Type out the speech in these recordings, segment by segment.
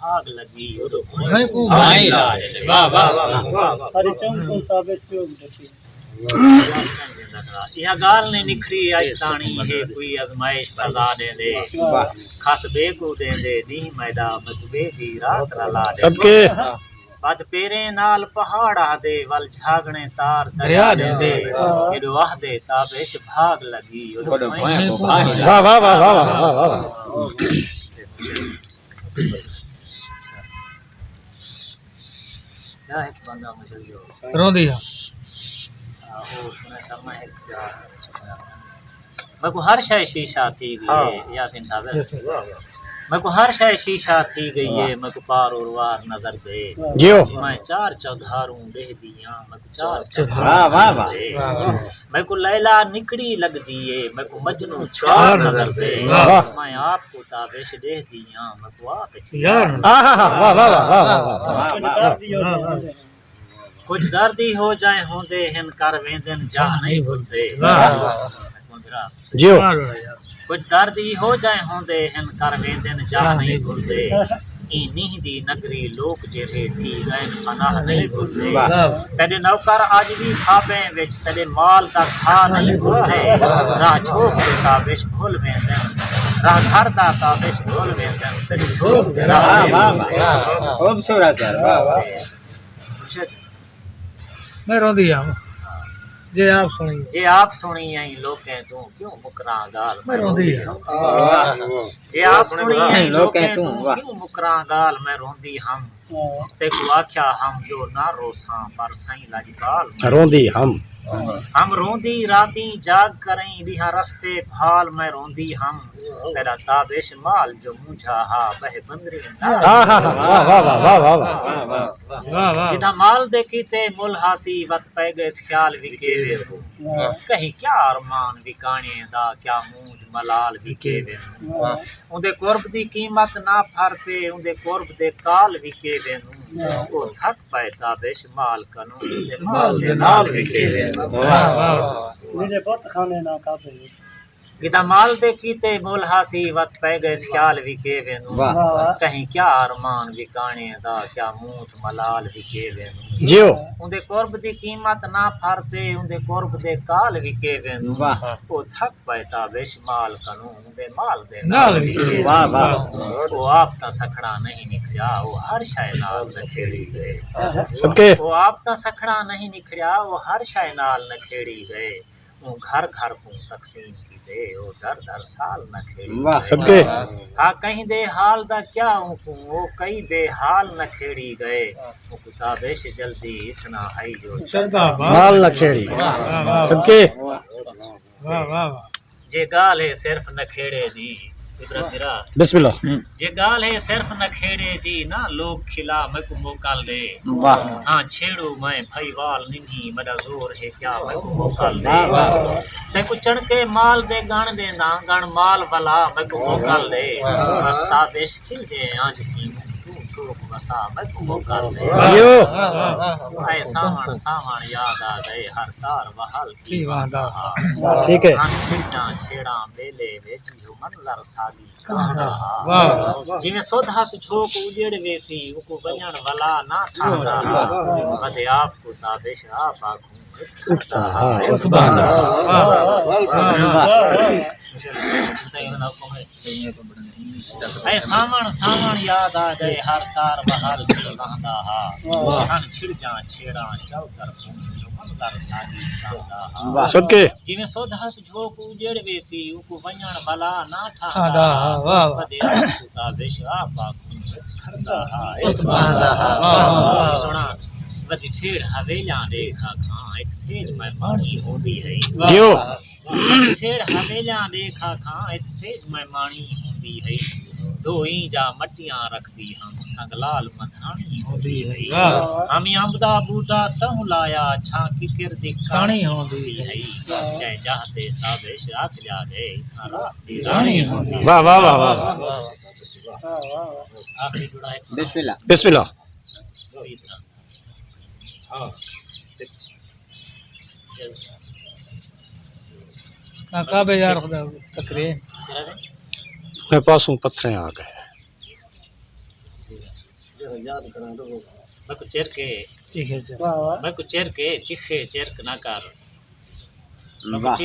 भाग लगी वाह वाह वाह यह गाल ने निखरी आज ताणी है कोई आजमाइश सजा दे दे खस बेगू दे दे दी मैदा मकबे दी रात रला दे सबके बद पेरे नाल पहाड़ आ दे वल झागने तार दरिया दे दे वाह दे ताबिश भाग लगी वाह वाह वाह वाह वाह एक बंदा मुझे जो रो दिया मैं को हर शय शीशा थी गई यासीन साहब मैं को हर शय शीशा थी गई है मैं को पार और वार नजर गए जियो मैं चार चौधारूं दे दिया मैं को चार वाह वाह वाह मैं को लैला निकड़ी लग दिए मैं को मजनू चार नजर दे मैं आपको ताबिश दे दिया मैं को आप वाह वाह वाह वाह कुछ दर्दी हो जाए होंदे हिन कर वेंदन जा नहीं भूलते जियो कुछ दर्दी हो जाए होंदे हिन कर वेंदन जा नहीं भूलते इन्हीं दी नगरी लोक जेरे थी गए फनाह नहीं भूलते तेरे नौकर आज भी खाबे विच तेरे माल दा खा नहीं भूलते राह छोक दे ताबिश भूल वेंदन राह घर दा ताबिश भूल वेंदन तेरे छोक दे वाह वाह खूबसूरत है वाह वाह मैं रो दिया जे आप सुनी आई लोकें तू क्यों मुकरा गाल मैं रो दिया जे आप सुनी आई लोकें तू क्यों मुकरा गाल मैं रोंदी हम ते को आख्या हम जो ना रोसा पर सही लजपाल रोंदी हम रोंदी राती जाग करें रिहा रस्ते भाल मैं रोंदी हम तेरा ताबिश माल जो मुझा हा बह बंदरी वाह वाह वाह वाह वाह वाह जिदा माल देखी ते मुलहासी वत पै गए ख्याल विके वे कहीं क्या अरमान विकाने दा क्या मूंज मलाल विके वे उंदे कुर्ब दी कीमत ना फरते उंदे कुर्ब दे काल विके वे ओ थक पै ताबिश माल कनु दे माल दे नाल विके वे मुझे बहुत खाने ना काफी गिदा माल देखी ते मुलहासी वत पै गए ख्याल विके वेनु कहीं क्या अरमान विकाने दा क्या मूठ मलाल विके वेनु जियो उंदे कुर्ब दी कीमत ना फरते उंदे कुर्ब दे काल विके वेनु ओ थक पै ताबिश माल कनु उंदे माल दे नाल विके वाह वाह ओ आप ता सखड़ा नहीं निखरिया ओ हर शय नाल नखेड़ी गए सबके ओ आप ता सखड़ा नहीं निखरिया ओ हर शय नाल नखेड़ी गए घर घर को तकसीम की दे ओ दर दर साल न खेड़ी वाह सबके हाँ कहीं दे हाल दा क्या हूँ वो कई बेहाल न खेड़ी गए वो ताबिश जल्दी इतना है जो माल न खेड़ी सबके जे गाल है सिर्फ न खेड़े दी बिस्मिल्लाह जे गाल है सिर्फ न खेड़े दी ना लोग खिला मैं को मोकल दे हाँ छेड़ू मैं भाई वाल निन्ही मेरा जोर है क्या मैं को मोकल दे ते को चढ़ के माल दे गण दे ना गण माल वाला मैं को मोकल दे रास्ता बेश खिल दे आज की तू बसा मैं को मोकल दे आए सावण सावण याद आ गए हर तार बहाल की वादा ठीक है छिड़ा छेड़ा बेले वेची हो मनलर सागी कांदा जिਵੇਂ सोधा सुझोक उजेड़ वेसी उको बजण वाला ना थांदा बदे आपको ताबिश आप आखूं उठता सुभान ऐ सावण सावण याद आ गए हर तार बहार की कांदा हन छिड़जा छेड़ा चौकर सबके जिਵੇਂ सोधा सुझोक उजेड़ वेसी उको बजण वाला ना थांदा बदे आपको ताबिश आप आखूं सुना बदी ठेड़ हवेलियां देखा खां एक सेज में माणी होंदी है जियो ठेड़ हवेलियां देखा खां एक सेज में माणी होंदी है दो इंजा मटियां रखदी हम संगलाल मथाणी होंदी है हम अंबदा बूटा तहु लाया छा किकर दी कहानी होंदी है जय जाते ताबिश आख जा गए दी रानी होंदी वाह वाह वाह वाह आखिरी जुड़ा है बिस्मिल्लाह बिस्मिल्लाह काबे यार खुदा तकरे मेरे पासों पत्थर आ गए याद करा दो मैं को चेर के चीखे मैं को चेर के चिखे चेरक ना कर मैं वाह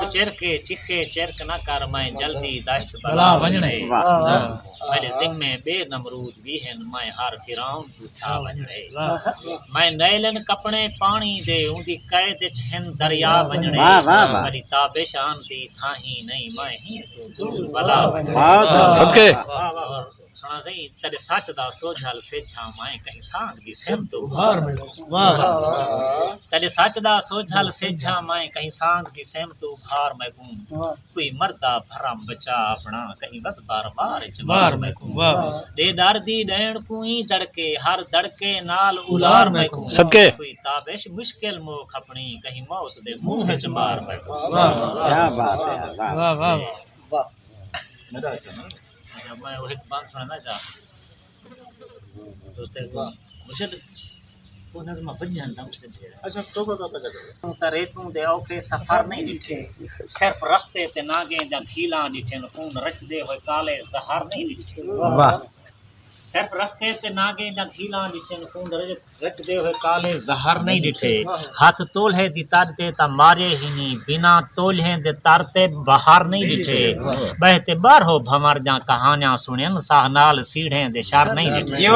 को चेर के चिखे चेरक ना कर मैं जल्दी दश्त भला बला वञणे वाह मेरे ज़िम्मे बे नमरूद भी हैं मैं हर फिराऊं तू छा वञणे वाह मैं नैलन कपड़े पानी दे उंदी कैद च हिन दरिया वञणे वाह, वाह, वाह। मेरी ताबे शांति थाही नहीं मैं ही तू दूर भला सबके सुना सही तेरे सच दा सोझल सेछा मैं कहीं सांग दी सेम तू बाहर में वाह तेरे सच दा सोझल सेछा मैं कहीं सांग दी सेम तू भार मैं कूं कोई मर्दा भरम बचा अपना कहीं बस बार बार बाहर में वाह दे डर दी डैण कुई दड़के हर दड़के नाल उलार मैं कूं सबके कोई ताबिश मुश्किल मोख अपनी कहीं मौत दे मुंह च मार मैं कूं क्या बात है वाह वाह वाह वाह अच्छा मैं वो एक बात सुनाना चाह दोस्तों मुर्शिद वो नज़्म बजन था मुर्शिद अच्छा तो पता तू तरे तू दे औखे सफर नहीं दिखे सिर्फ रस्ते ते नागे जा खीला दिखे खून रच दे होए काले जहर नहीं दिखे वाह सिर्फ रस्ते ते नागे जा खीला दिखे खून रच दे होए काले जहर नहीं दिखे हाथ तोल्हे दी तारते ता मारे ही नहीं बिना तोल्हे दे तारते बाहर नहीं दिखे बहते बार हो भमर जा कहानियां सुनन साह नाल सीढ़े दे शार नहीं दिखे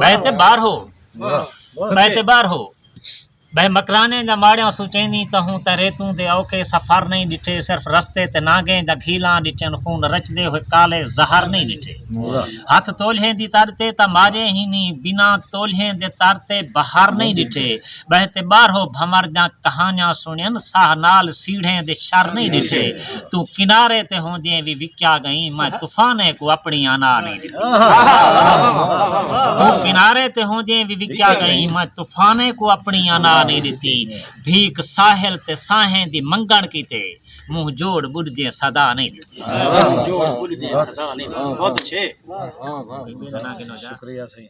बहते बार हो बहते बार हो बह मकराने जा माड़ियां सुचैनी त हूं तरे तू दे औखे सफर नहीं दिठे सिर्फ रस्ते ते नागे जा खीला दिठन खून रचदे हुए काले जहर नहीं दिठे हाथ तोल्हे दी तारते त मारे ही नहीं बिना तोल्हे दे तारते बाहर नहीं दिठे बहते बार हो भमर जा कहानियां सुनन साह नाल सीढ़े दे शर नहीं दिठे तू किनारे ते होंदे भी विक्या गई मैं तूफाने को अपनी अना नहीं दिठी तू किनारे ते होंदे भी विक्या गई मैं तूफाने को अपनी अना नहीं दिती भीख साहिल ते साहें दी मंगण कीते मुंह जोड़ बुढ़ दे सदा नहीं दिती जोड़ बोल दे सदा नहीं बहुत अच्छे शुक्रिया सही